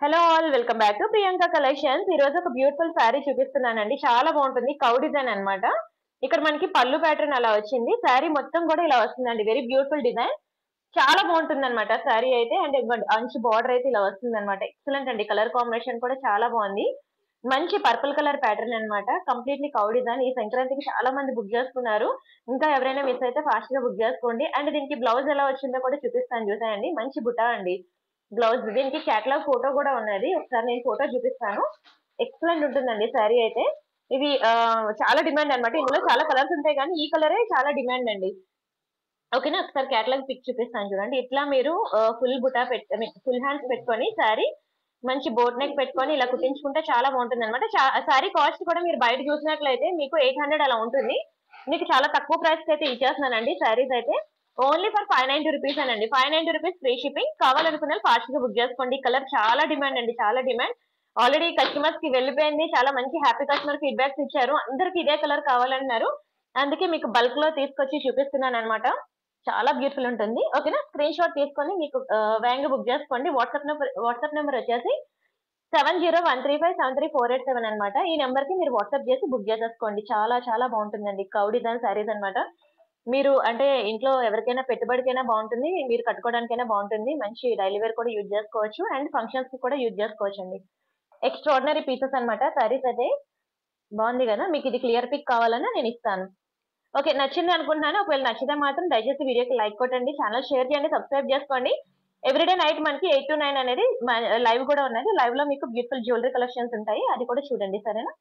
Hello all welcome back to Priyanka collections. ఈ రోజు ఒక బ్యూటిఫుల్ శారీ చూపిస్తున్నానండి. చాలా బాగుంటుంది. కౌ డిజైన్ అన్నమాట. ఇక్కడ మనకి పళ్ళు ప్యాటర్న్ అలా వచ్చింది. శారీ మొత్తం కూడా ఇలా వస్తుందండి. Very beautiful design. చాలా బాగుంటుందన్నమాట శారీ అయితే. అండ్ ఇదిగోండి అంచు బార్డర్ అయితే ఇలా వస్తుందన్నమాట. ఎక్సలెంట్ అండి. కలర్ కాంబినేషన్ కూడా చాలా బాగుంది. మంచి పర్పుల్ కలర్ ప్యాటర్న్ అన్నమాట. Completely cow design. ఈ సంక్రాంతికి చాలా మంది బుక్ చేసుకున్నారు. ఇంకా ఎవరైనా మిస్ అయితే ఫాస్ట్ గా బుక్ చేసుకోండి. అండ్ దీనికి బ్లౌజ్ ఎలా వచ్చిందో కూడా చూపిస్తాను చూసేయండి. మంచి బుటా అండి బ్లౌజ్. దీనికి కేటలాగ్ ఫోటో కూడా ఉన్నది. ఒకసారి నేను ఫోటో చూపిస్తాను. ఎక్సలెంట్ ఉంటుందండి శారీ అయితే. ఇది చాలా డిమాండ్ అన్నమాట. ఇందులో చాలా కలర్స్ ఉంటాయి కానీ ఈ కలరే చాలా డిమాండ్ అండి. ఓకేనా, ఒకసారి కేటలాగ్ పిక్ చూపిస్తాను చూడండి. ఇట్లా మీరు ఫుల్ బుటా ఫుల్ హ్యాండ్స్ పెట్టుకొని శారీ మంచి బోట్ నెక్ పెట్టుకొని ఇలా కుట్టించుకుంటే చాలా బాగుంటుంది అనమాట. శారీ కాస్ట్ కూడా మీరు బయట చూసినట్లయితే మీకు 800 అలా ఉంటుంది. మీకు చాలా తక్కువ ప్రైస్ కి అయితే ఇచ్చేస్తున్నానండి శారీస్ అయితే. ఓన్లీ ఫర్ 590 రూపీస్ అనండి. 590 రూపీస్ ఫ్రీ షిప్పింగ్. కావాలనుకున్న ఫాస్ట్ గా బుక్ చేసుకోండి. కలర్ చాలా డిమాండ్ అండి, చాలా డిమాండ్. ఆల్రెడీ కస్టమర్స్ కి వెళ్ళిపోయింది. చాలా మంచి హ్యాపీ కస్టమర్ ఫీడ్బ్యాక్స్ ఇచ్చారు. అందరికి ఇదే కలర్ కావాలన్నారు. అందుకే మీకు బల్క్ లో తీసుకొచ్చి చూపిస్తున్నాను అనమాట. చాలా బ్యూటిఫుల్ ఉంటుంది. ఓకేనా, స్క్రీన్ షాట్ తీసుకొని మీకు వేగంగా బుక్ చేసుకోండి. వాట్సాప్ నెంబర్ వచ్చేసి 7013573487 అన్నమాట. ఈ నెంబర్ కి మీరు వాట్సాప్ చేసి బుక్ చేసేసుకోండి. చాలా చాలా బాగుంటుందండి. కౌ డిజైన్ శారీస్ అన్నమాట. మీరు అంటే ఇంట్లో ఎవరికైనా పెట్టుబడికైనా బాగుంటుంది. మీరు కట్టుకోవడానికైనా బాగుంటుంది. మంచి డైలీ వేర్ కూడా యూజ్ చేసుకోవచ్చు. అండ్ ఫంక్షన్స్ కి కూడా యూజ్ చేసుకోవచ్చు అండి. ఎక్స్ట్రాడినరీ పీసెస్ అన్నమాట శారీస్ అయితే. బాగుంది కదా. మీకు ఇది క్లియర్ పిక్ కావాలన్నా నేను ఇస్తాను. ఓకే, నచ్చింది అనుకుంటున్నాను. ఒకవేళ నచ్చితే మాత్రం దయచేసి వీడియోకి లైక్ కొట్టండి. ఛానల్ షేర్ చేయండి. సబ్స్క్రైబ్ చేసుకోండి. ఎవ్రీడే నైట్ మనకి 8 to 9 అనేది లైవ్ కూడా ఉన్నది. లైవ్ లో మీకు బ్యూటిఫుల్ జ్యువెలరీ కలెక్షన్స్ ఉంటాయి. అది కూడా చూడండి. సరేనా?